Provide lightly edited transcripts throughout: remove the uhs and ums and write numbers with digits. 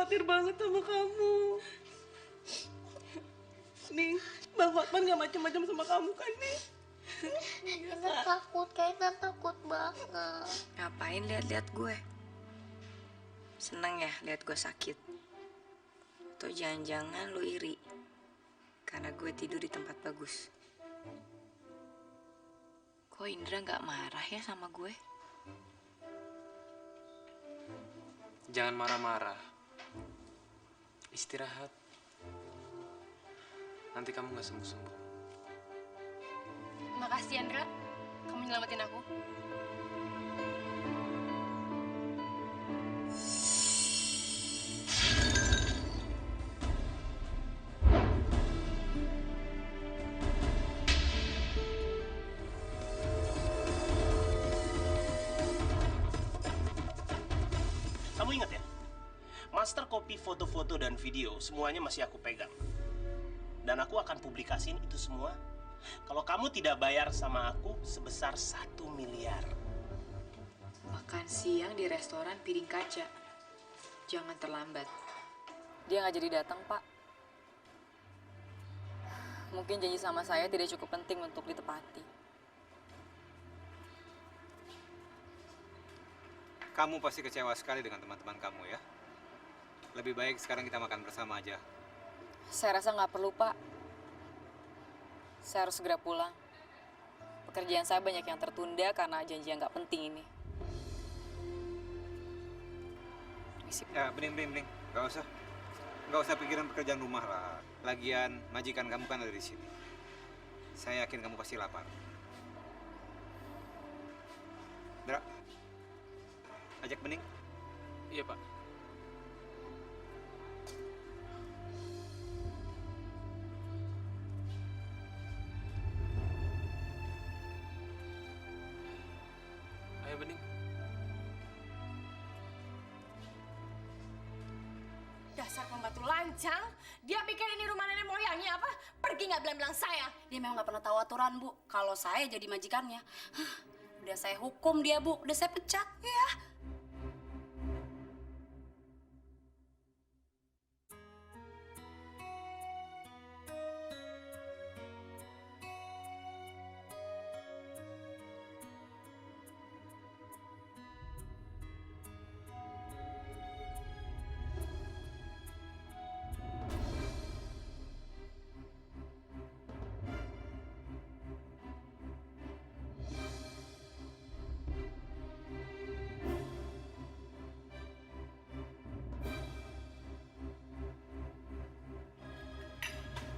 khawatir banget sama kamu. Ning, Bang Hotman gak macam-macam sama kamu kan, Ning? Intan takut, Intan takut banget. Ngapain lihat-lihat gue? Seneng ya lihat gue sakit? Atau jangan-jangan lu iri karena gue tidur di tempat bagus? Kok Indra gak marah ya sama gue? Jangan marah-marah. Istirahat. Nanti kamu gak sembuh-sembuh. Makasih Andra, kamu nyelamatin aku. Kamu ingat ya? Master copy foto-foto dan video semuanya masih aku pegang. Dan aku akan publikasiin itu semua kalau kamu tidak bayar sama aku sebesar 1 miliar. Makan siang di restoran Piring Kaca. Jangan terlambat. Dia nggak jadi datang, Pak. Mungkin janji sama saya tidak cukup penting untuk ditepati. Kamu pasti kecewa sekali dengan teman-teman kamu ya. Lebih baik sekarang kita makan bersama aja. Saya rasa nggak perlu, Pak. Saya harus segera pulang. Pekerjaan saya banyak yang tertunda karena janji yang nggak penting ini. Permisi, Pak. Ya, bening. Gak usah pikirin pekerjaan rumah lah. Lagian majikan kamu kan ada di sini. Saya yakin kamu pasti lapar. Dra, ajak Bening. Iya, Pak. Ayo, Bening. Dasar pembantu lancang, dia pikir ini rumah nenek moyangnya apa? Pergi nggak bilang-bilang saya. Dia memang nggak pernah tahu aturan, Bu. Kalau saya jadi majikannya, udah saya hukum dia, Bu. Udah saya pecat. Ya.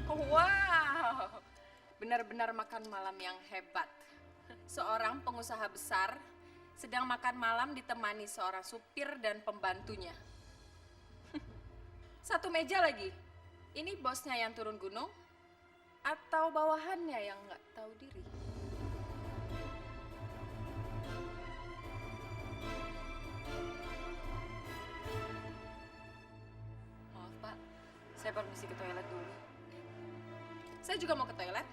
Wow, benar-benar makan malam yang hebat. Seorang pengusaha besar sedang makan malam ditemani seorang supir dan pembantunya. Satu meja lagi. Ini bosnya yang turun gunung atau bawahannya yang nggak tahu diri? Maaf, Pak. Saya permisi ke toilet dulu. Saya juga mau ke toilet.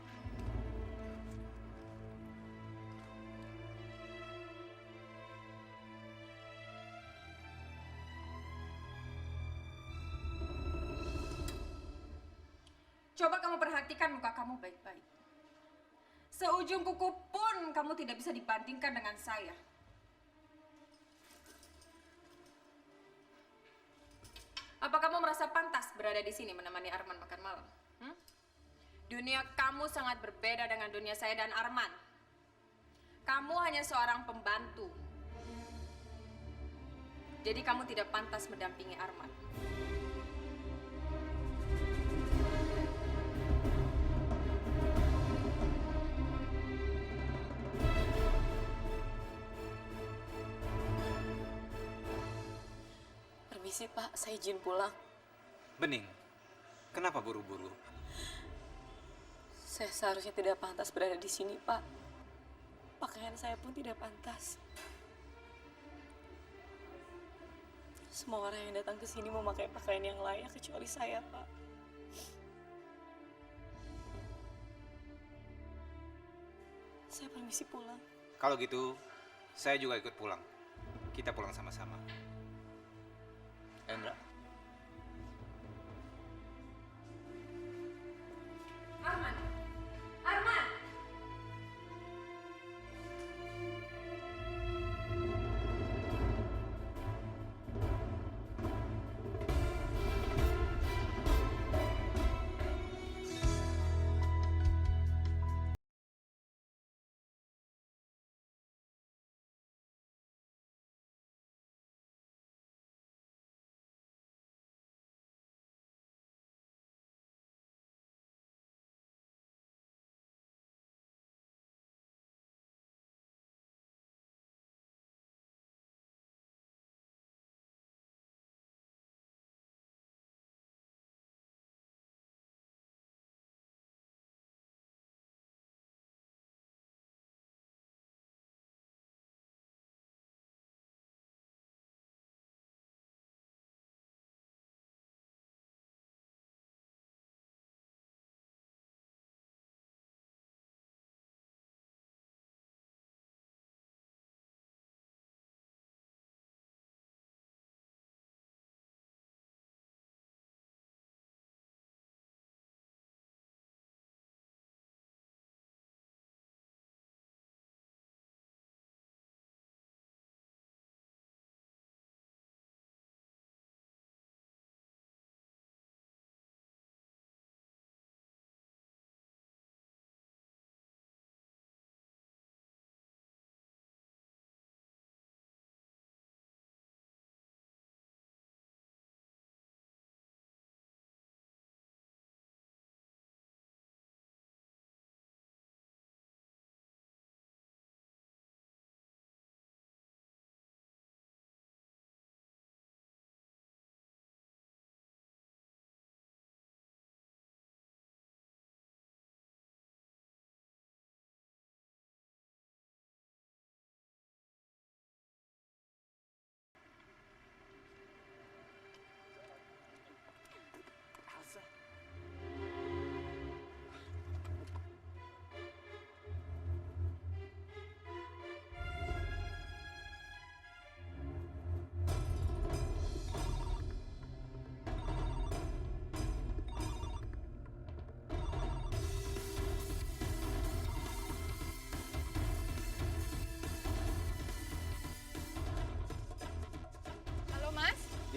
Coba kamu perhatikan muka kamu baik-baik. Seujung kuku pun kamu tidak bisa dibandingkan dengan saya. Apa kamu merasa pantas berada di sini menemani Arman makan malam? Dunia kamu sangat berbeda dengan dunia saya dan Arman. Kamu hanya seorang pembantu. Jadi kamu tidak pantas mendampingi Arman. Permisi, Pak. Saya izin pulang. Bening, kenapa buru-buru? Saya seharusnya tidak pantas berada di sini, Pak. Pakaian saya pun tidak pantas. Semua orang yang datang ke sini memakai pakaian yang layak kecuali saya, Pak. Saya permisi pulang. Kalau gitu, saya juga ikut pulang. Kita pulang sama-sama. Endra,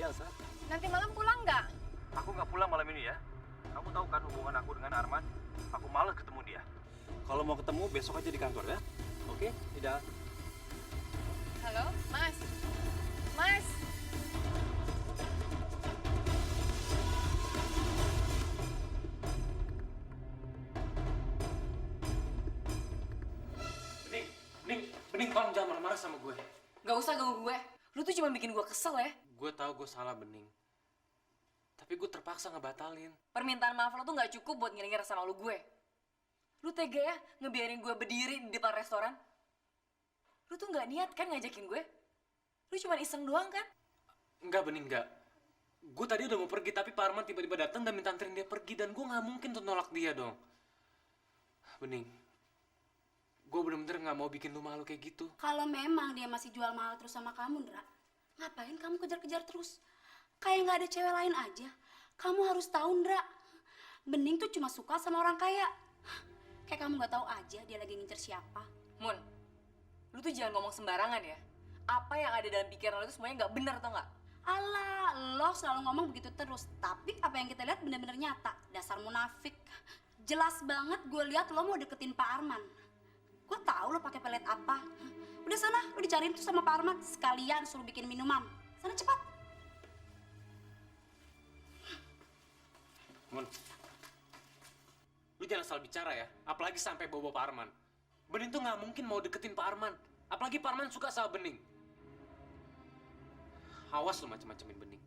Elsa. Nanti malam pulang nggak? Aku nggak pulang malam ini ya. Kamu tahu kan hubungan aku dengan Arman? Aku malas ketemu dia. Kalau mau ketemu besok aja di kantor ya. Oke? Tidak. Halo, Mas. Mas. Bening, tolong jangan marah-marah sama gue. Gak usah ganggu gue. Lu tuh cuma bikin gue kesel ya. Gue tahu gue salah, Bening. Tapi gue terpaksa ngebatalin. Permintaan maaf lo tuh gak cukup buat ngiringin rasa malu gue. Lu tega ya ngebiarin gue berdiri di depan restoran? Lu tuh gak niat kan ngajakin gue? Lu cuma iseng doang kan? Enggak, Bening, enggak. Gue tadi udah mau pergi, tapi Pak Arman tiba-tiba datang dan minta anterin dia pergi. Dan gue gak mungkin tuh nolak dia dong. Bening, gue bener-bener gak mau bikin lu malu kayak gitu. Kalau memang dia masih jual mahal terus sama kamu, Ndra, ngapain kamu kejar-kejar terus? Kayak nggak ada cewek lain aja. Kamu harus tahu, Ndra, Bening tuh cuma suka sama orang kaya. Kayak kamu nggak tahu aja dia lagi ngincer siapa. Mun, lu tuh jangan ngomong sembarangan ya. Apa yang ada dalam pikiran lu itu semuanya nggak benar tau nggak? Alah, lo selalu ngomong begitu terus. Tapi apa yang kita lihat benar-benar nyata. Dasar munafik. Jelas banget gue lihat lo mau deketin Pak Arman. Gue tahu lo pakai pelet apa. Udah sana, lo dicariin tuh sama Pak Arman. Sekalian suruh bikin minuman. Sana cepat. Mun, lu jangan salah bicara ya. Apalagi sampai bawa Pak Arman. Bening tuh gak mungkin mau deketin Pak Arman. Apalagi Pak Arman suka sama Bening. Awas lu macem-macemin Bening.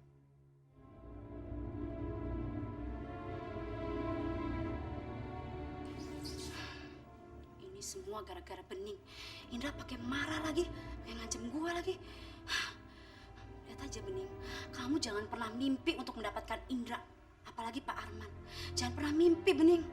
Ini semua gara-gara Bening. Indra pakai marah lagi, kayak ngancem gue lagi. Lihat aja Bening, kamu jangan pernah mimpi untuk mendapatkan Indra, apalagi Pak Arman. Jangan pernah mimpi Bening.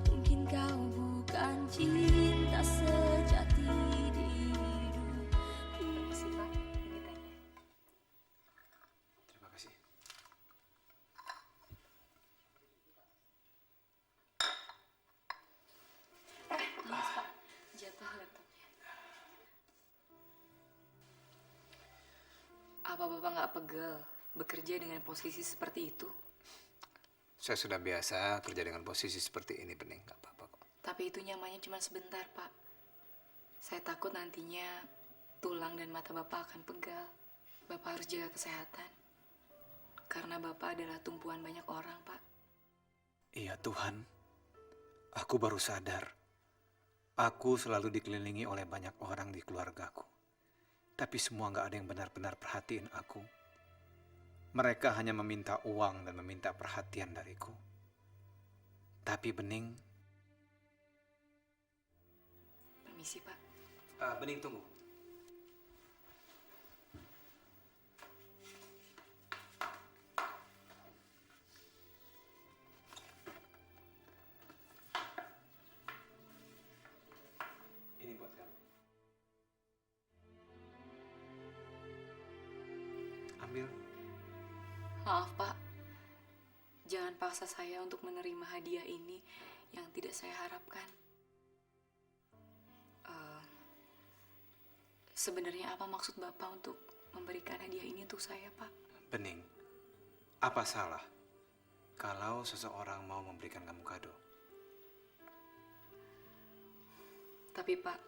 Mungkin kau bukan cinta sejati di hidup. Permisi Pak, ini tehnya. Terima kasih. Mas Pak, jatuh laptopnya. Apa Bapak nggak pegel bekerja dengan posisi seperti itu? Saya sudah biasa kerja dengan posisi seperti ini, Bening. Gak apa-apa kok. Tapi itu nyamannya cuma sebentar, Pak. Saya takut nantinya tulang dan mata Bapak akan pegal. Bapak harus jaga kesehatan. Karena Bapak adalah tumpuan banyak orang, Pak. Iya Tuhan, aku baru sadar. Aku selalu dikelilingi oleh banyak orang di keluargaku. Tapi semua gak ada yang benar-benar perhatiin aku. Mereka hanya meminta uang dan meminta perhatian dariku. Tapi Bening... Permisi, Pak. Bening, tunggu. Ini buat kamu. Ambil. Maaf, Pak. Jangan paksa saya untuk menerima hadiah ini yang tidak saya harapkan. Sebenarnya apa maksud Bapak untuk memberikan hadiah ini untuk saya, Pak? Bening, apa salah kalau seseorang mau memberikan kamu kado? Tapi, Pak,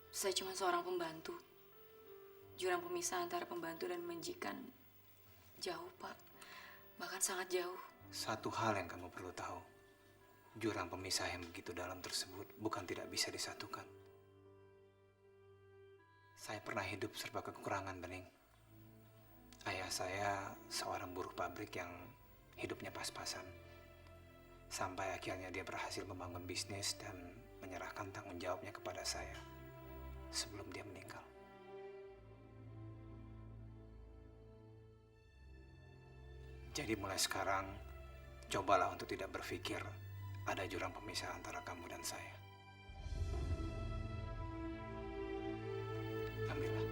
saya cuma seorang pembantu. Jurang pemisah antara pembantu dan majikan jauh, Pak. Bahkan sangat jauh. Satu hal yang kamu perlu tahu. Jurang pemisah yang begitu dalam tersebut bukan tidak bisa disatukan. Saya pernah hidup serba kekurangan, Bening. Ayah saya seorang buruh pabrik yang hidupnya pas-pasan. Sampai akhirnya dia berhasil membangun bisnis dan menyerahkan tanggung jawabnya kepada saya sebelum dia meninggal. Jadi mulai sekarang, cobalah untuk tidak berpikir ada jurang pemisah antara kamu dan saya. Ambillah.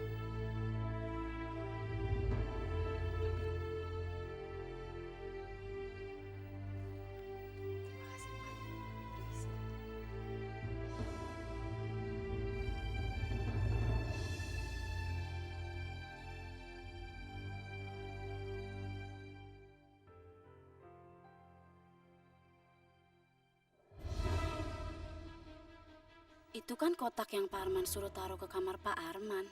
Itu kan kotak yang Pak Arman suruh taruh ke kamar Pak Arman.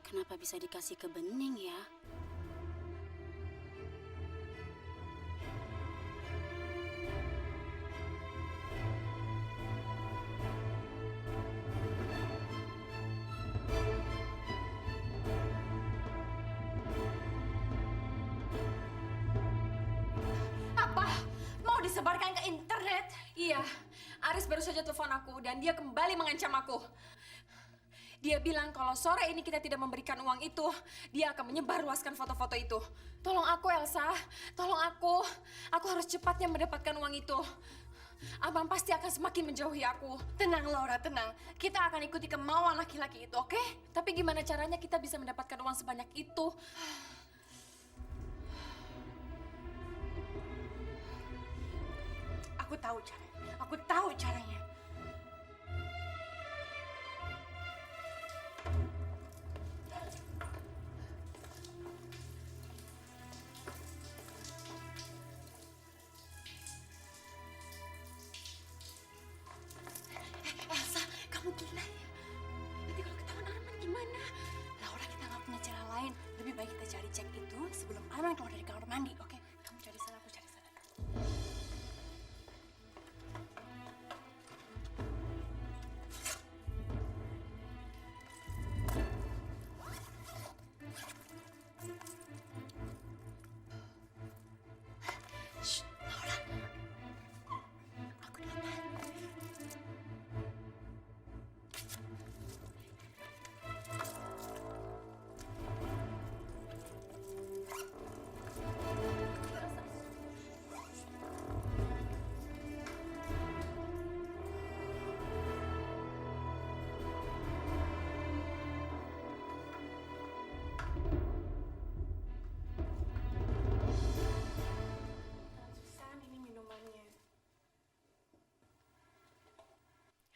Kenapa bisa dikasih ke Bening ya? Apa? Mau disebarkan ke internet? Iya, Aris baru saja telepon aku dan dia kembali mengancam aku. Dia bilang kalau sore ini kita tidak memberikan uang itu, dia akan menyebarluaskan foto-foto itu. Tolong aku, Elsa. Tolong aku. Aku harus cepatnya mendapatkan uang itu. Abang pasti akan semakin menjauhi aku. Tenang, Laura, tenang. Kita akan ikuti kemauan laki-laki itu, oke? Tapi gimana caranya kita bisa mendapatkan uang sebanyak itu? Aku tahu caranya. Aku tahu caranya. Elsa, kamu gila ya? Nanti kalau ketahuan Arman gimana? Laura, kita nggak punya cara lain. Lebih baik kita cari cek itu sebelum Arman keluar dari kamar mandi, oke? Kamu cari sana, aku cari sana. Shh, Laura. Aku datang. Susan, ini minumannya.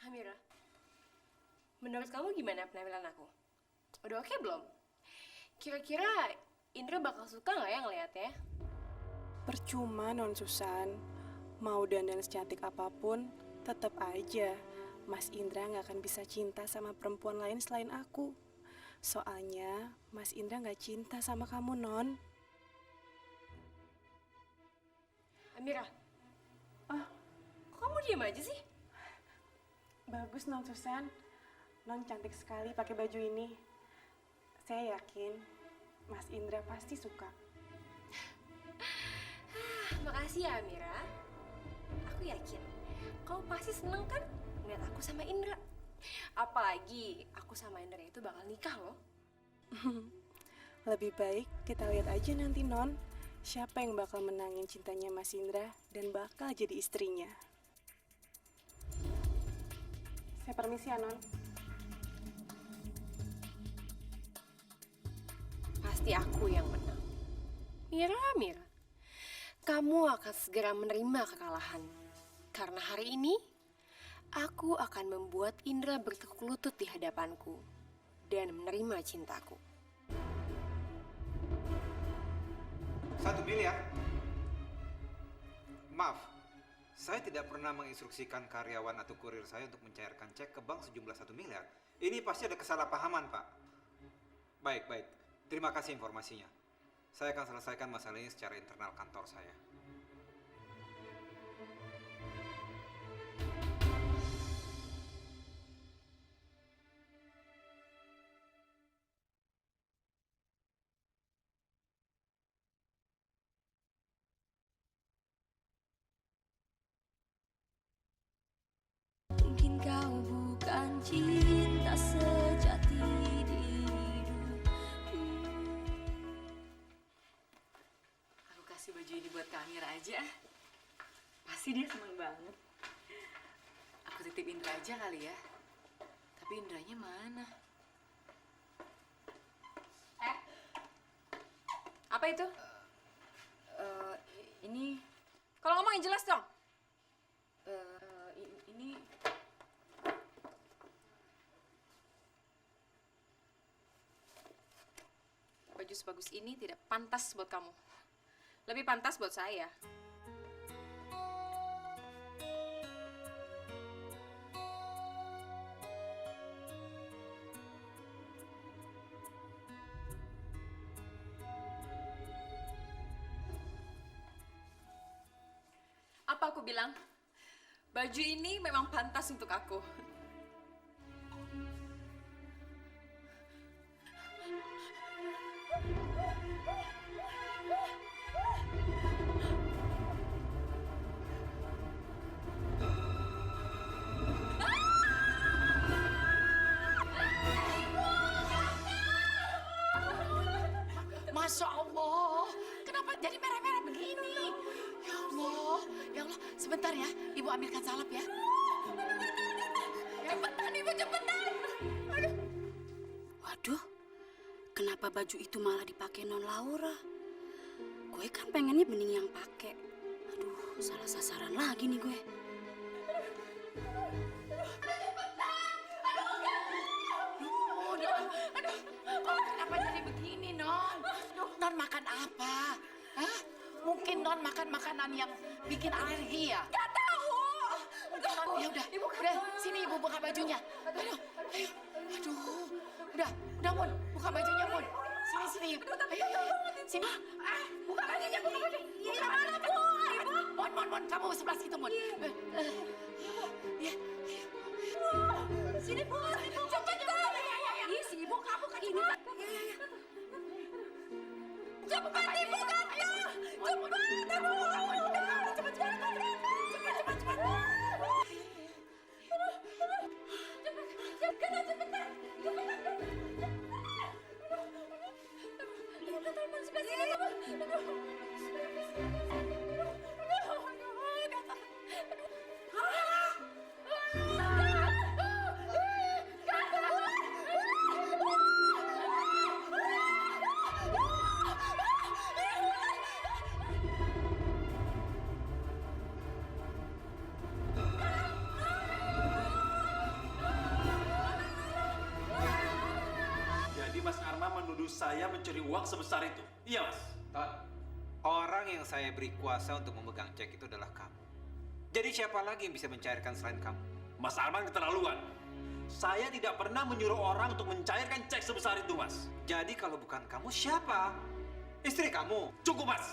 Hamira, menurut kamu gimana penampilan aku? Udah oke belum? Kira-kira Indra bakal suka nggak ya ngeliatnya? Percuma Non Susan, mau dandan secantik apapun, tetap aja Mas Indra nggak akan bisa cinta sama perempuan lain selain aku. Soalnya Mas Indra nggak cinta sama kamu, Non. Amira, kok kamu diem aja sih? Bagus Non Susan, Non cantik sekali pakai baju ini. Saya yakin Mas Indra pasti suka. Makasih ya Amira. Aku yakin kau pasti seneng kan ngeliat aku sama Indra. Apalagi aku sama Indra itu bakal nikah loh. Lebih baik kita lihat aja nanti Non, siapa yang bakal menangin cintanya Mas Indra dan bakal jadi istrinya. Saya permisi ya Non. Pasti aku yang menang. Mira, kamu akan segera menerima kekalahan. Karena hari ini, aku akan membuat Indra bertekuk lutut di hadapanku dan menerima cintaku. 1 miliar? Maaf, saya tidak pernah menginstruksikan karyawan atau kurir saya untuk mencairkan cek ke bank sejumlah 1 miliar. Ini pasti ada kesalahpahaman, Pak. Baik. Terima kasih informasinya. Saya akan selesaikan masalah ini secara internal kantor saya. Mungkin kau bukan cinta sejati diriku. Aku kasih baju ini buat Kamira aja. Pasti dia seneng banget. Aku titip Indra aja kali ya. Tapi Indranya mana? Apa itu? Ini Kalau ngomong yang jelas dong. ini Baju sebagus ini tidak pantas buat kamu. Lebih pantas buat saya. aku bilang? Baju ini memang pantas untuk aku. Masya Allah, kenapa jadi merah-merah begini? Ya Allah, sebentar ya, Ibu ambilkan salep ya. Cepetan, Ibu, cepetan! Waduh, kenapa baju itu malah dipakai non Laura? Gue kan pengennya Bening yang pakai. Aduh, salah sasaran lagi nih gue. Kenapa jadi begini, Non? Non makan apa? Hah? Mungkin Non makan makanan yang bikin alergi ya? Gak tahu! Ya udah, sini Ibu buka bajunya. Aduh, ayo, aduh, udah Mun, buka bajunya Mun. Sini, ayo, sini. Buka bajunya, buka bajunya. Buka bajunya. Mon, kamu sebelah situ Mun. Ya, Sini, Bu! Cepetan! Ih, si ibu kamu kayak gini. Cepat, Ibu, kata! Cepat, Ibu! Cepat! Jadi Mas Arman menuduh saya mencuri uang sebesar itu. Iya, Mas. Ton, orang yang saya beri kuasa untuk memegang cek itu adalah kamu. Jadi siapa lagi yang bisa mencairkan selain kamu? Mas Arman keterlaluan. Saya tidak pernah menyuruh orang untuk mencairkan cek sebesar itu, Mas. Jadi kalau bukan kamu, siapa? Istri kamu. Cukup, Mas.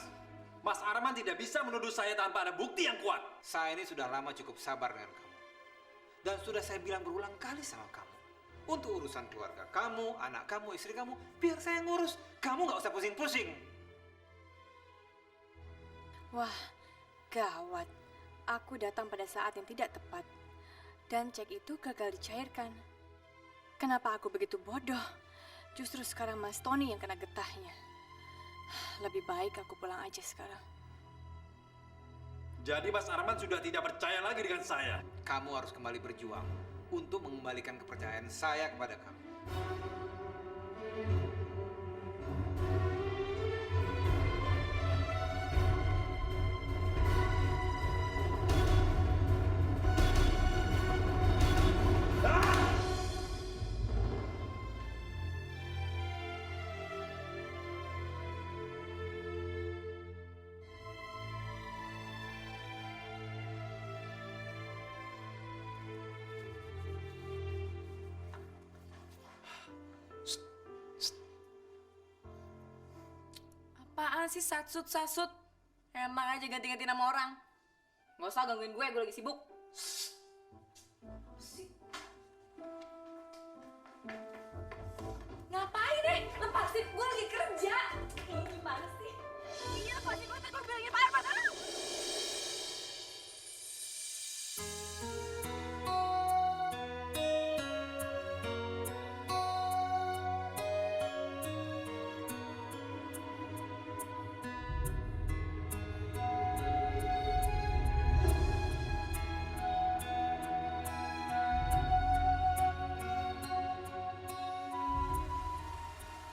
Mas Arman tidak bisa menuduh saya tanpa ada bukti yang kuat. Saya ini sudah lama cukup sabar dengan kamu. Dan sudah saya bilang berulang kali sama kamu. Untuk urusan keluarga kamu, anak kamu, istri kamu, biar saya ngurus. Kamu nggak usah pusing-pusing. Wah, gawat. Aku datang pada saat yang tidak tepat. Dan cek itu gagal dicairkan. Kenapa aku begitu bodoh? Justru sekarang Mas Tony yang kena getahnya. Lebih baik aku pulang aja sekarang. Jadi Mas Arman sudah tidak percaya lagi dengan saya. Kamu harus kembali berjuang untuk mengembalikan kepercayaan saya kepada kamu. Apaan sih satsut-satsut? Emang aja ganti-ganti nama orang. Nggak usah gangguin gue lagi sibuk. Ngapain deh? Lepasin, gue lagi kerja. Ih, gimana sih? Iya, lepasin gue, gue bilangin Pak Arman.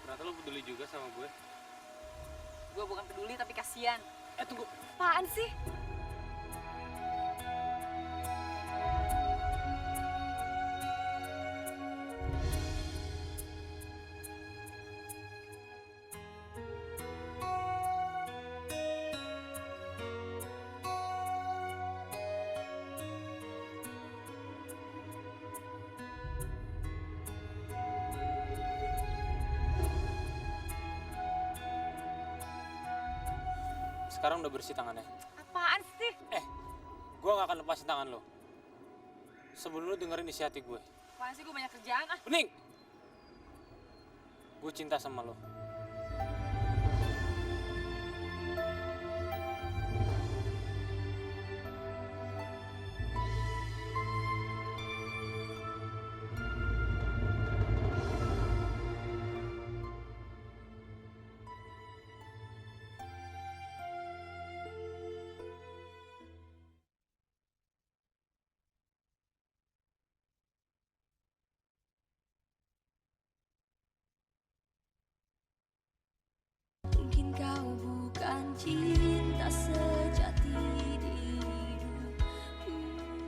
Ternyata lo peduli juga sama gue. Gue bukan peduli tapi kasihan. Tunggu. Apaan sih? Sekarang udah bersih tangannya. Apaan sih? gak akan lepasin tangan lo sebelum lo dengerin isi hati gue. Apaan sih, gue banyak kerjaan ah. Bening! Gue cinta sama lo. Mungkin kau bukan cinta sejati diriku.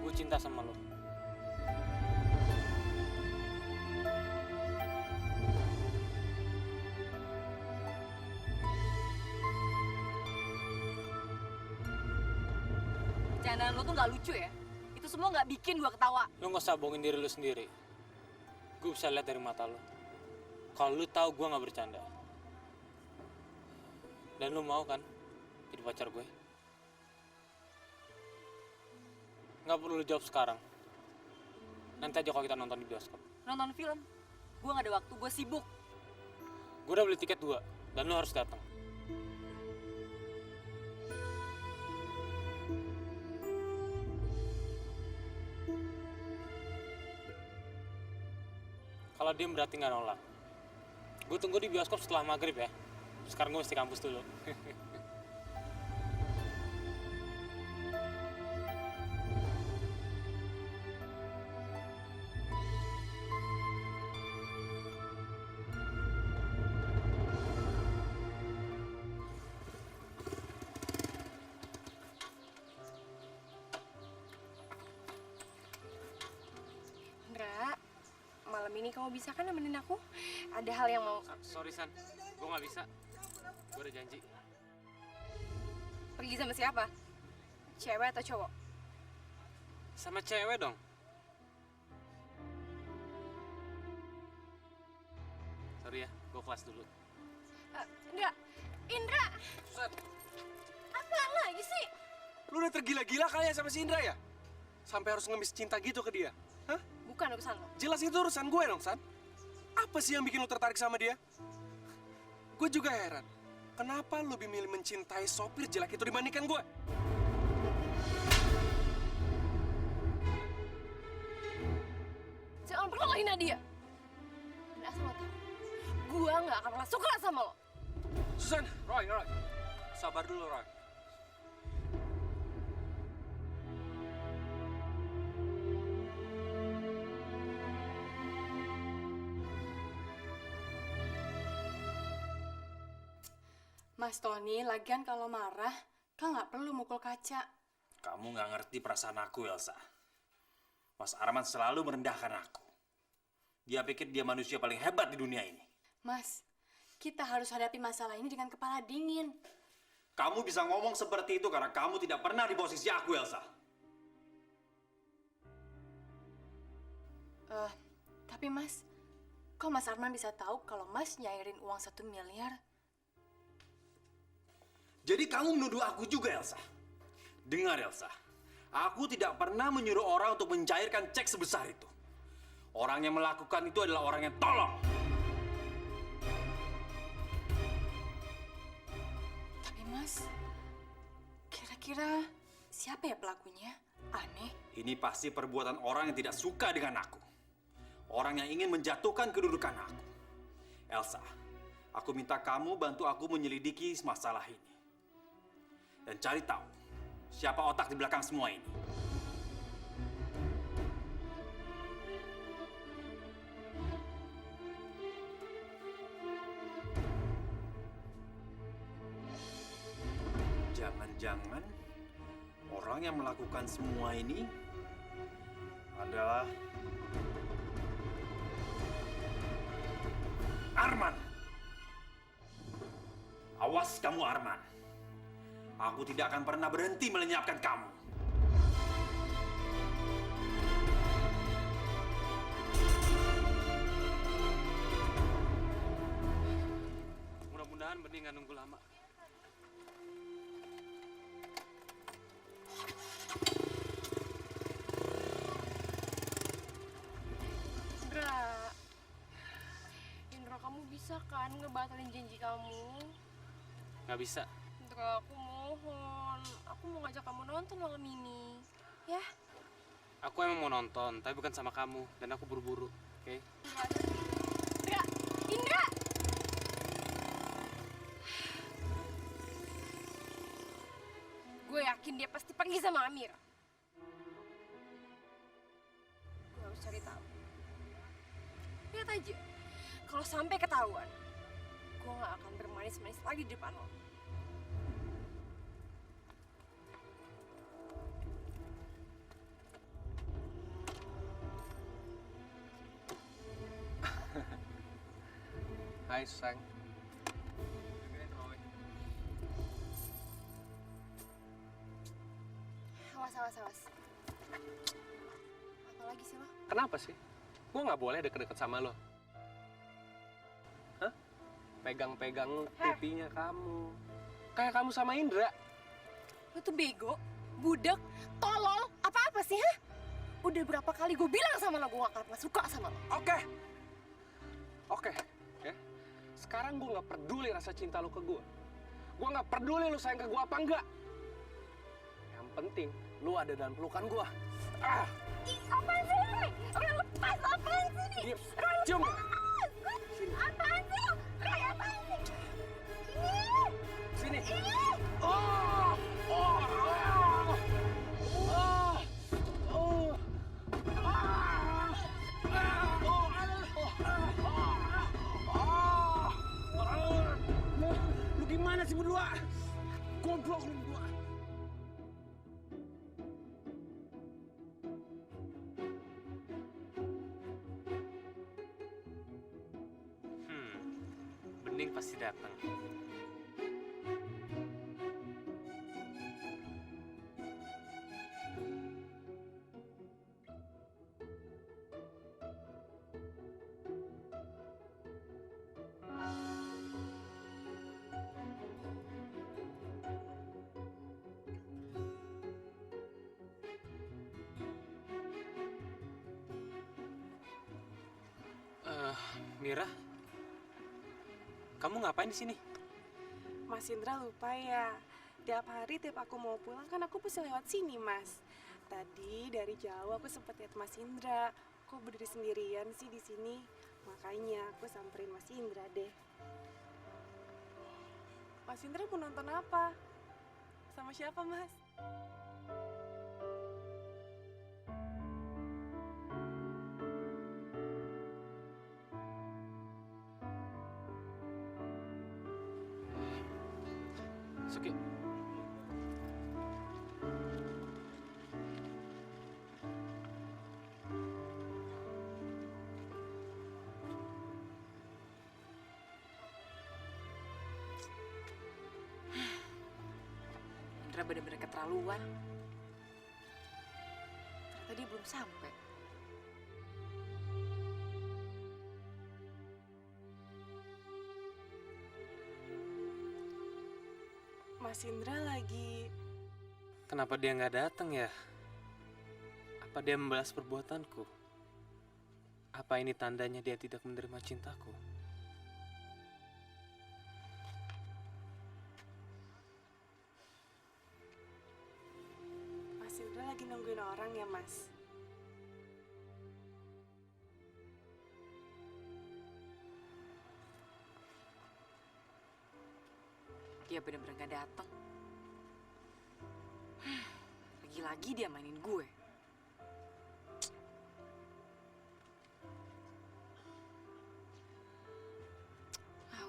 Gue cinta sama lo. Bercandaan lo tuh gak lucu ya. Itu semua gak bikin gue ketawa. Lo gak usah bohongin diri lo sendiri. Gue bisa lihat dari mata lo. Kalau lo tahu gue gak bercanda. Dan lo mau kan jadi pacar gue? Gak perlu lo jawab sekarang. Nanti aja kalau kita nonton di bioskop. Nonton film. Gue gak ada waktu, gue sibuk. Gue udah beli tiket 2 dan lo harus datang. Kalau diem berarti nggak nolak. Gue tunggu di bioskop setelah maghrib ya. Sekarang gue mesti kampus dulu. Indra, malam ini kamu bisa kan nemenin aku? Ada hal yang mau... Sorry San, gue nggak bisa. Gue udah janji. Pergi sama siapa? Cewek atau cowok? Sama cewek dong. Sorry ya, gue kelas dulu. Indra! Indra! Susan, Apaan lagi sih? lu udah tergila-gila kali ya sama si Indra ya? Sampai harus ngemis cinta gitu ke dia? Hah? Bukan urusan lo. Jelas itu urusan gue dong, San. Apa sih yang bikin lu tertarik sama dia? Gue juga heran. Kenapa lu lebih milih mencintai sopir jelek itu dibandingkan gue? Jangan pernah hina dia. Dan asal lo tau, gue gak akan pernah suka sama lo. Susan, Roy. Sabar dulu, Roy. Mas Tony, lagian kalau marah, kan nggak perlu mukul kaca. Kamu nggak ngerti perasaan aku, Elsa. Mas Arman selalu merendahkan aku. Dia pikir dia manusia paling hebat di dunia ini. Mas, kita harus hadapi masalah ini dengan kepala dingin. Kamu bisa ngomong seperti itu karena kamu tidak pernah di posisi aku, Elsa. Tapi Mas, kok Mas Arman bisa tahu kalau Mas nyairin uang 1 miliar? Jadi kamu menuduh aku juga, Elsa? Dengar, Elsa. Aku tidak pernah menyuruh orang untuk mencairkan cek sebesar itu. Orang yang melakukan itu adalah orang yang tolong. Tapi Mas, kira-kira siapa ya pelakunya? Aneh. Ini pasti perbuatan orang yang tidak suka dengan aku. Orang yang ingin menjatuhkan kedudukan aku. Elsa, aku minta kamu bantu aku menyelidiki masalah ini. Dan cari tahu siapa otak di belakang semua ini. Jangan-jangan orang yang melakukan semua ini adalah Arman. Awas kamu, Arman. Aku tidak akan pernah berhenti melenyapkan kamu. Mudah-mudahan Bening nggak nunggu lama. batalin janji kamu. Nggak bisa. Indra, aku mohon. Aku mau ngajak kamu nonton malam ini. Ya? Aku emang mau nonton, tapi bukan sama kamu. Dan aku buru-buru, oke? Indra! Indra! Gue yakin dia pasti pergi sama Amir. Gue harus cari tahu. Lihat aja, kalau sampai ketahuan, gue gak akan bermanis-manis lagi di depan lo. Hai, Sang. Awas. Apa lagi sih lo? Kenapa sih? Gue nggak boleh deket-deket sama lo. Hah? Pegang-pegang pipinya kamu. Kayak kamu sama Indra. Lo tuh bego, budek, tolol, apa-apa sih, ha? Udah berapa kali gue bilang sama lo, gue gak akan suka sama lo. Oke. Ya. Sekarang gue nggak peduli rasa cinta lo ke gue. Gue nggak peduli lo sayang ke gue apa enggak. Yang penting, lo ada dalam pelukan gue. Ih, apaan sih lo, Ray? Ray, lepas, apaan sih nih? Diam, Ray, cium. lepas! Apaan sih lo? Ray, apaan sih? Ih! Sini. Ih! Lu gimana sih berdua? Goblok lu berdua. Bening pasti datang. Mira, kamu ngapain di sini? Mas Indra lupa ya. Tiap hari tiap aku mau pulang kan aku pasti lewat sini, Mas. Tadi dari jauh aku sempat lihat Mas Indra. Kok berdiri sendirian sih di sini? Makanya aku samperin Mas Indra deh. Mas Indra mau nonton apa? Sama siapa, Mas? Suki. Indra bener-bener keterlaluan. Ternyata dia belum sampai. Mas Indra lagi... Kenapa dia nggak datang ya? Apa dia membalas perbuatanku? Apa ini tandanya dia tidak menerima cintaku? Mas Indra lagi nungguin orang ya, Mas? Dia bener-bener gak datang. Lagi-lagi dia mainin gue.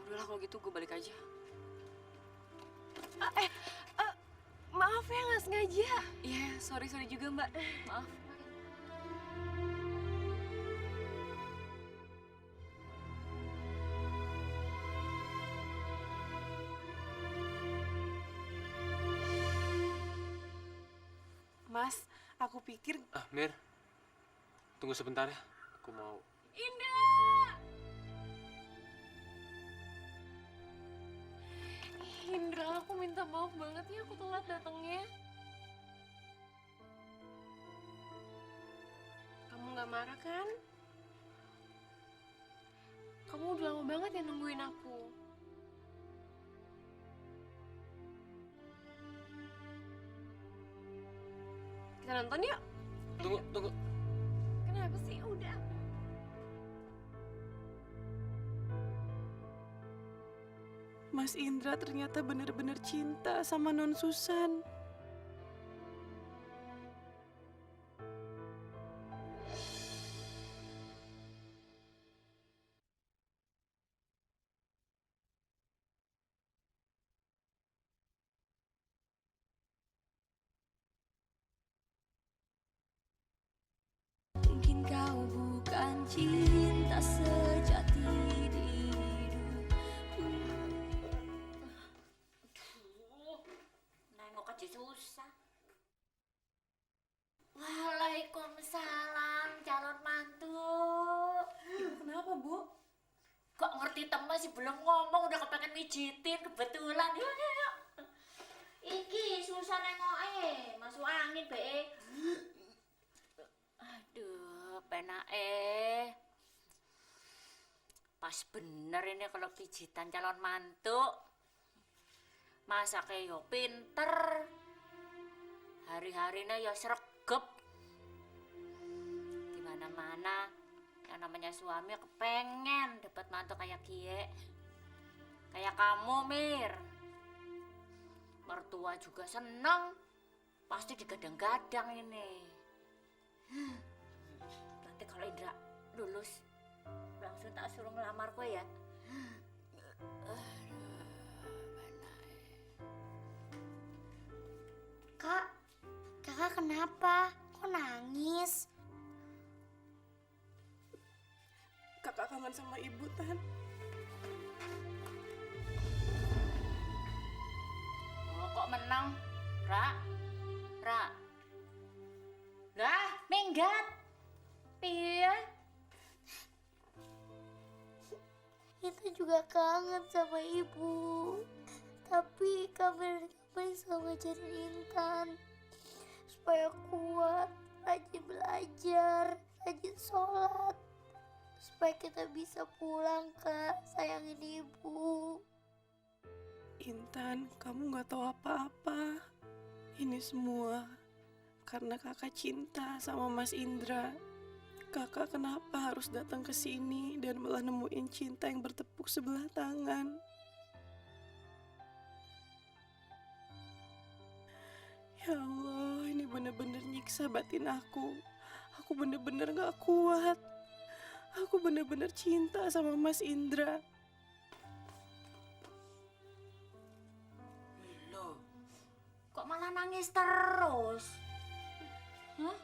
Udahlah kalau gitu gue balik aja. Maaf ya, nggak sengaja. Iya, sorry juga mbak. Maaf. Mas, aku pikir... Mir, tunggu sebentar ya. Aku mau... Indra! Indra, aku minta maaf banget ya aku telat datangnya. Kamu nggak marah kan? Kamu udah lama banget ya nungguin aku. Kita nonton yuk. Tunggu. Kenapa sih? Udah. Mas Indra ternyata benar-benar cinta sama Non Susan. Mungkin kau bukan cinta sejati di nengok aja susah. Waalaikumsalam calon mantu. Ibu kenapa, Bu? Kok ngerti temen sih belum ngomong udah kepengen mijitin kebetulan. Yuk. Iki susah nengoke, masuk angin be. Aduh, penak pas bener ini kalau pijitan calon mantu. Masake yo pinter. Hari-harinya yo sregep. Di mana-mana yang namanya suami kepengen dapat mantu kayak kie. Kayak kamu, Mir. Mertua juga seneng. Pasti digadang-gadang ini. Nanti kalau Indra lulus, langsung tak suruh ngelamar kue ya. Kak, kakak kenapa? Kok nangis? Kakak kangen sama ibu, Tan. Oh, kok menang? Ra? Lah, minggat. Piye? Kita juga kangen sama ibu. Tapi kabar selalu ngajarin Intan supaya kuat, rajin belajar, rajin sholat, supaya kita bisa pulang, Kak, sayangin ibu. Intan, kamu gak tahu apa-apa. Ini semua karena kakak cinta sama Mas Indra. Kakak kenapa harus datang ke sini dan malah nemuin cinta yang bertepuk sebelah tangan? Ya Allah, ini bener-bener nyiksa batin aku. Aku bener-bener gak kuat. Aku bener-bener cinta sama Mas Indra. Loh, kok malah nangis terus? Hah?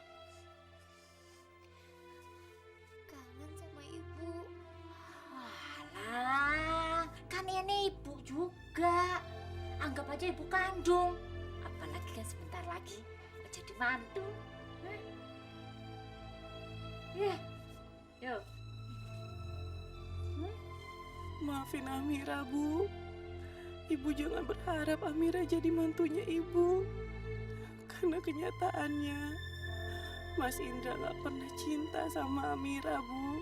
Kangen sama ibu. Walah, kan ini ibu juga. Anggap aja ibu kandung. Apalagi kan sebentar lagi jadi mantu. Yuk. Maafin Amira, Bu. Ibu jangan berharap Amira jadi mantunya Ibu. Karena kenyataannya, Mas Indra gak pernah cinta sama Amira, Bu.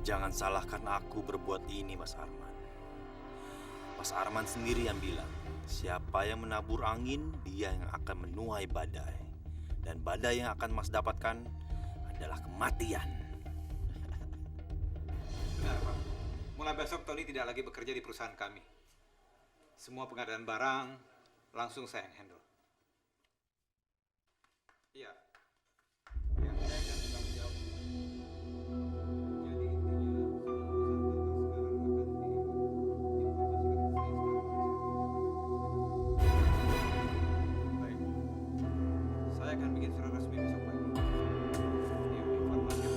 Jangan salahkan aku berbuat ini, Mas Arman. Mas Arman sendiri yang bilang, siapa yang menabur angin, dia yang akan menuai badai. Dan badai yang akan Mas dapatkan adalah kematian. Benar, Pak. Mulai besok Tony tidak lagi bekerja di perusahaan kami. Semua pengadaan barang langsung saya yang handle. Iya. Ya, saya akan tanggung jawab. akan bikin surat resmi besok pagi. Informasi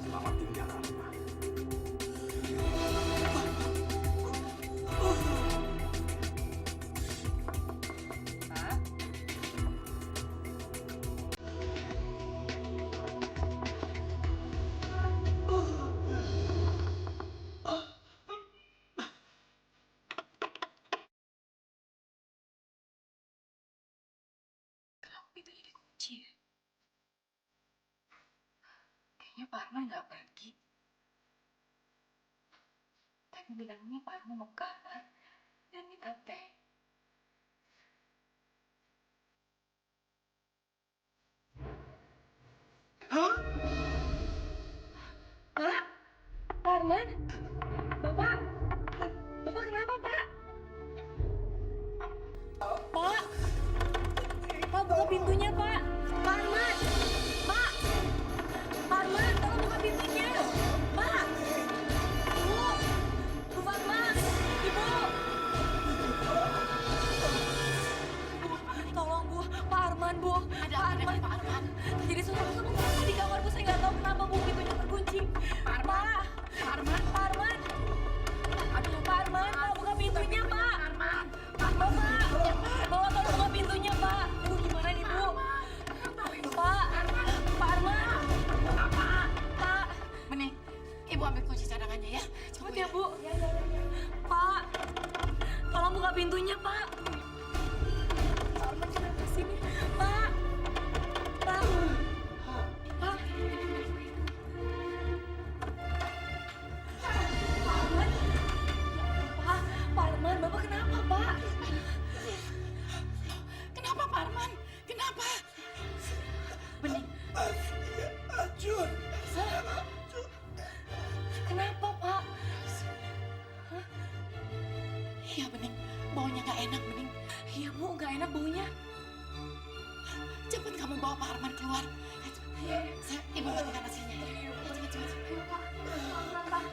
Selamat tinggal, Arman. Kenapa pintunya dikunci ya? Kayaknya Pak Arman nggak pergi. Tadi bilangnya Pak Arman mau ke kamar dan minta teh. Hah? Pak? Pak Arman? Bapak? Bapak kenapa, Pak? Pak? Pak, buka pintunya, Pak. Pak Arman! Pak! Pak Arman, tolong buka pintunya. Pak! Bu! Bu Fatma! Ibu! Tolong, Bu. Pak Arman, Bu. Pak Arman. Pak Arman. Jadi sesuatu sama Bapak di kamar, Bu. Saya nggak tahu kenapa, Bu. Pintunya terkunci. Pak Arman. Pak Arman. Pak Arman. Aduh, Pak Arman. Pak, buka pintunya, Pak. Pak Arman. Bapak. Bapak, tolong buka pintunya, Pak. Ibu gimana nih, Bu? Pak. Pak Arman. Pak. Bening, Ibu ambil kunci cadangannya ya. Cepet ya, Bu. Pak. Tolong buka pintunya, Pak. Pak Arman kenapa sini? Pak. Pak. Pak. Pak Arman. Pak. Pak Arman, Bapak kenapa, Pak? Kenapa Pak Arman? Kenapa? Bening. Ajun. Kenapa, Pak? Iya Bening, baunya nggak enak Bening. Iya, Bu, nggak enak baunya. Cepat kamu bawa Pak Arman keluar. Ibu matikan AC-nya. Cepat. Ayo, Pak. Pelan-pelan, Pak.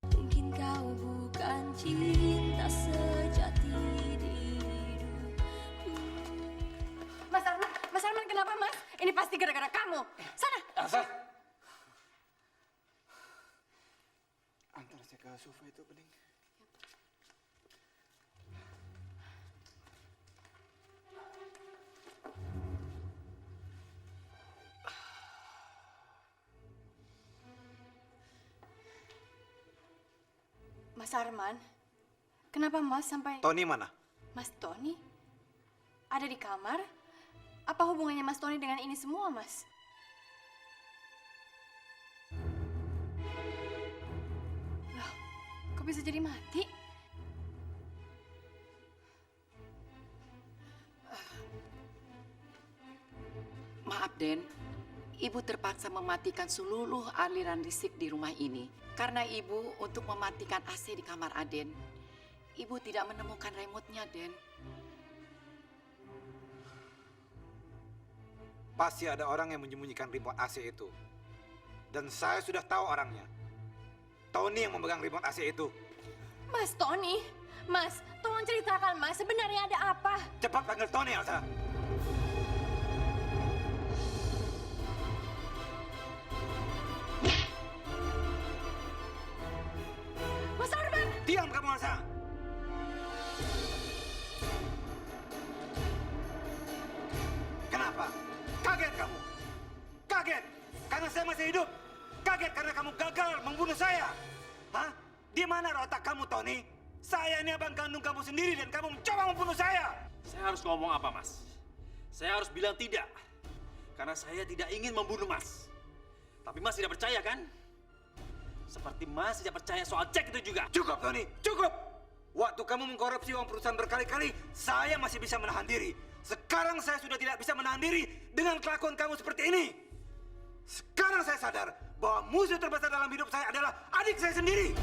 Mungkin kau bukan cinta sejati di Mas Arman kenapa, Mas? Ini pasti gara-gara kamu. Sana. Elsa! Antar saya ke sofa itu, Bening. Mas Arman, kenapa Mas sampai... Tony mana? Mas Tony? Ada di kamar? Apa hubungannya Mas Tony dengan ini semua, Mas? Loh, kok bisa jadi mati? Maaf Den, Ibu terpaksa mematikan seluruh aliran listrik di rumah ini. Karena Ibu untuk mematikan AC di kamar Aden, Ibu tidak menemukan remote-nya, Den. Pasti ada orang yang menyembunyikan remote AC itu. Dan saya sudah tahu orangnya. Tony yang memegang remote AC itu. Mas Tony? Mas, tolong ceritakan Mas, sebenarnya ada apa? Cepat panggil Tony, Elsa. Mas Arman! Diam kamu, Elsa! Kenapa? Kaget kamu? Kaget? Karena saya masih hidup? Kaget karena kamu gagal membunuh saya? Hah? Di mana otak kamu, Tony? Saya ini abang kandung kamu sendiri dan kamu mencoba membunuh saya! Saya harus ngomong apa, Mas? Saya harus bilang tidak. Karena saya tidak ingin membunuh Mas. Tapi Mas tidak percaya, kan? Seperti Mas tidak percaya soal cek itu juga. Cukup, Tony! Cukup! Waktu kamu mengkorupsi uang perusahaan berkali-kali, saya masih bisa menahan diri. Sekarang saya sudah tidak bisa menahan diri dengan kelakuan kamu seperti ini. Sekarang saya sadar bahwa musuh terbesar dalam hidup saya adalah adik saya sendiri.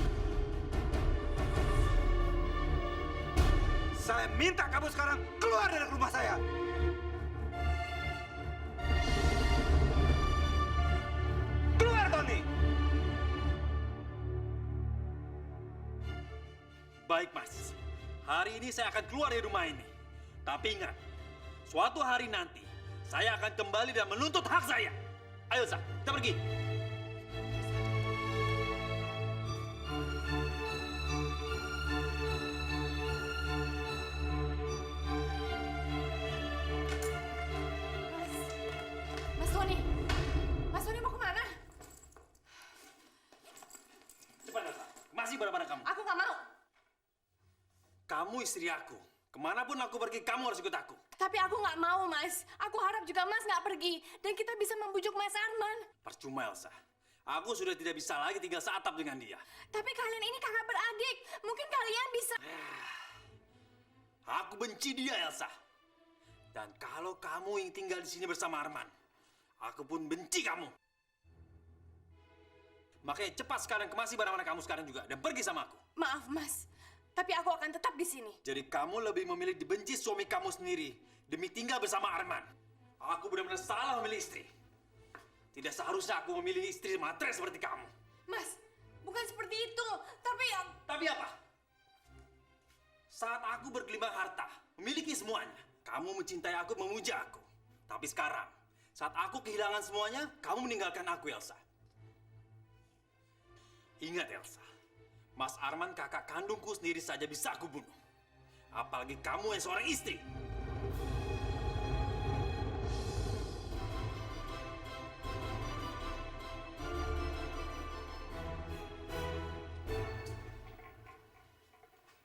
Saya minta kamu sekarang keluar dari rumah saya. Keluar, Tony! Baik, Mas. Hari ini saya akan keluar dari rumah ini. Tapi ingat, suatu hari nanti saya akan kembali dan menuntut hak saya. Ayo, Elsa, kita pergi. Mas Tony! Mas Tony mau kemana? Cepat, Elsa. Masih barang-barang kamu. Aku nggak mau. Kamu istri aku. Kemanapun aku pergi, kamu harus ikut aku. Tapi aku nggak mau, Mas. Aku harap juga Mas nggak pergi. Dan kita bisa membujuk Mas Arman. Percuma, Elsa. Aku sudah tidak bisa lagi tinggal seatap dengan dia. Tapi kalian ini kakak beradik. Mungkin kalian bisa... Aku benci dia, Elsa. Dan kalau kamu yang tinggal di sini bersama Arman, aku pun benci kamu. Makanya cepat sekarang kemasi barang-barang kamu sekarang juga dan pergi sama aku. Maaf, Mas. Tapi aku akan tetap di sini. Jadi kamu lebih memilih dibenci suami kamu sendiri demi tinggal bersama Arman. Aku benar-benar salah memilih istri. Tidak seharusnya aku memilih istri matre seperti kamu. Mas, bukan seperti itu. Tapi... Tapi apa? Saat aku bergelimang harta, memiliki semuanya, kamu mencintai aku, memuja aku. Tapi sekarang, saat aku kehilangan semuanya, kamu meninggalkan aku, Elsa. Ingat, Elsa. Mas Arman kakak kandungku sendiri saja bisa aku bunuh. Apalagi kamu yang seorang istri.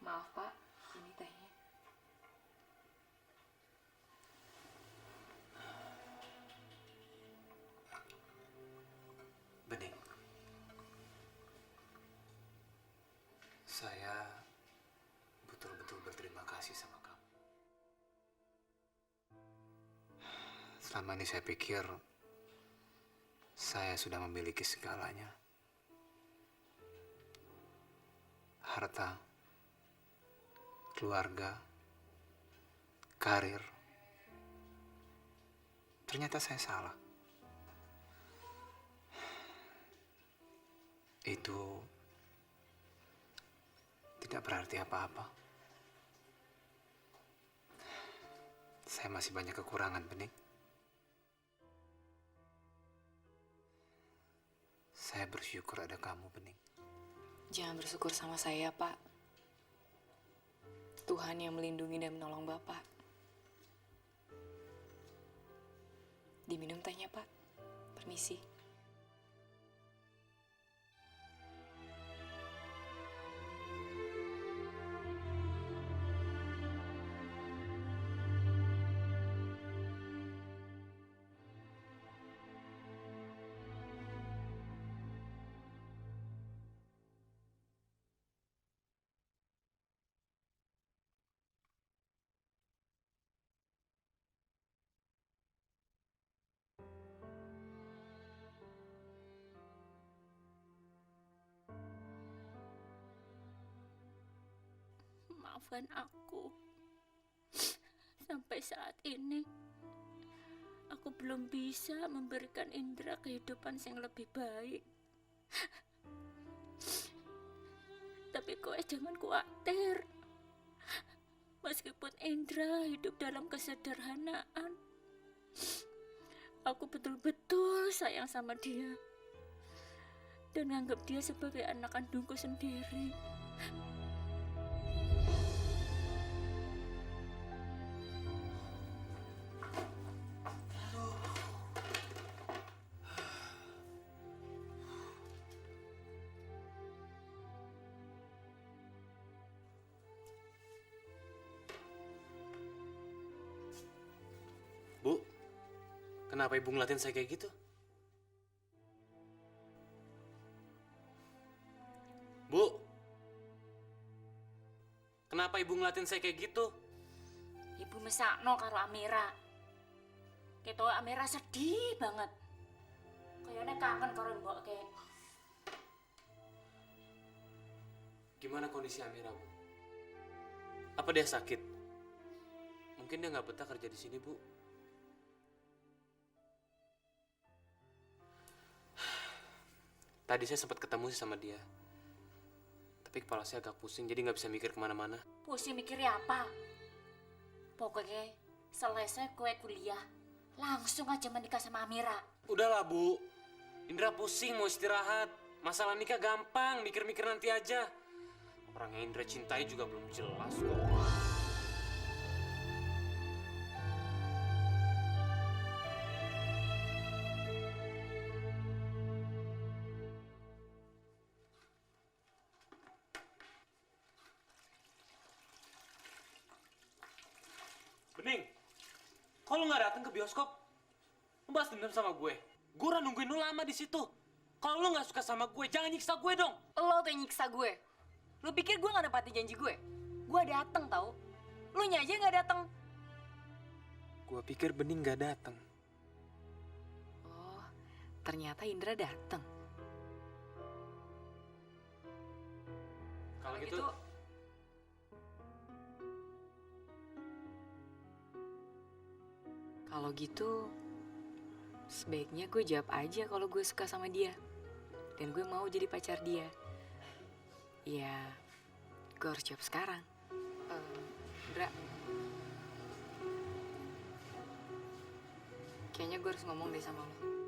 Maaf, Pak. Ini tehnya. Bening. Saya betul-betul berterima kasih sama kamu. Selama ini saya pikir saya sudah memiliki segalanya. Harta, keluarga, karir. Ternyata saya salah. Itu tidak berarti apa-apa. Saya masih banyak kekurangan, Bening. Saya bersyukur ada kamu, Bening. Jangan bersyukur sama saya, Pak. Tuhan yang melindungi dan menolong Bapak. Diminum tehnya, Pak. Permisi. Maafkan aku. Sampai saat ini aku belum bisa memberikan Indra kehidupan yang lebih baik. Tapi kowe jangan khawatir. Meskipun Indra hidup dalam kesederhanaan, aku betul-betul sayang sama dia dan anggap dia sebagai anak kandungku sendiri. Bu, kenapa ibu ngeliatin saya kayak gitu? Bu, ngeliatin saya kayak gitu. Ibu mesakno karo Amira. Ketok Amira sedih banget. Kayaknya kangen karo mbok ke. Gimana kondisi Amira, Bu? Apa dia sakit? Mungkin dia nggak betah kerja di sini, Bu. Tadi saya sempat ketemu sih sama dia. Tapi kepala saya agak pusing, jadi nggak bisa mikir kemana-mana. Pusing mikirnya apa? Pokoknya selesai kue kuliah, langsung aja menikah sama Amira. Udahlah, Bu. Indra pusing mau istirahat. Masalah nikah gampang, mikir-mikir nanti aja. Orang yang Indra cintai juga belum jelas kok. Bening, kok lu nggak datang ke bioskop? Lu balas dendam sama gue. Gue udah nungguin lu lama di situ. Kalau lu nggak suka sama gue, jangan nyiksa gue dong. Lo tuh yang nyiksa gue. Lu pikir gue nggak nepatin janji gue? Gue dateng tau. Lu nya aja nggak dateng. Gue pikir Bening nggak datang. Oh, ternyata Indra datang. Kalau gitu, kalau gitu, sebaiknya gue jawab aja kalau gue suka sama dia. Dan gue mau jadi pacar dia. Ya, gue harus jawab sekarang. Indra, kayaknya gue harus ngomong deh sama lo.